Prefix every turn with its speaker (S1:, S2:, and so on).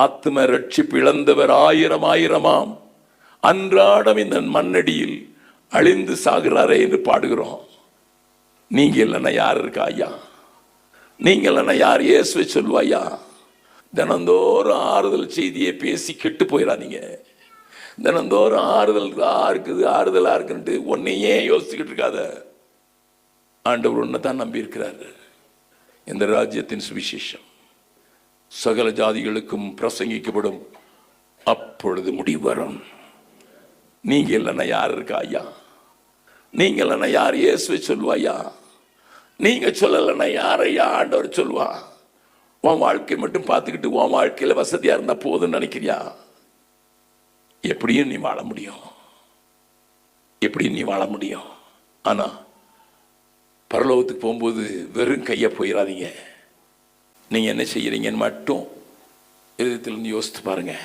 S1: ஆத்ம ரட்சிப்பு இழந்தவர் ஆயிரம் ஆயிரமாம் அன்றாடம் இந்த மண்ணடியில் அழிந்து சாகிறாரே என்று பாடுகிறோம். நீங்க இல்லைன்னா யார் இருக்கா ஐயா? நீங்க இல்லைன்னா யார் இயேசுவை சொல்லுவாயா? தினந்தோறும் ஆறுதல் செய்தியை பேசி கெட்டு போயிடாதீங்க. தினந்தோறும் ஆறுதலா இருக்குன்ட்டு ஒன்னையே யோசிச்சுக்கிட்டு இருக்காத. ஆண்டவர் ஒன்றை தான் நம்பி இருக்கிறாரு. இந்த ராஜ்யத்தின் சுவிசேஷம் சகல ஜாதிகளுக்கும் பிரசங்கிக்கப்படும், அப்பொழுது முடிவு வரும். நீங்க இல்லைன்னா யார் இருக்கா ஐயா? நீங்க இல்லைன்னா யார் இயேசுவை சொல்லுவாயா? நீங்க சொல்லலைன்னா யாரையா ஆண்டவர் சொல்லுவா? உன் வாழ்க்கை மட்டும் பார்த்துக்கிட்டு உன் வாழ்க்கையில வசதியா இருந்தா போதுன்னு நினைக்கிறியா? எப்படியும் நீ வாழ முடியும், எப்படியும் நீ வாழ முடியும். ஆனா பரலோகத்துக்கு போகும்போது வெறும் கையை போயிடாதீங்க. நீங்க என்ன செய்யறீங்கன்னு மட்டும் இருதயத்திலிருந்து யோசித்து பாருங்க.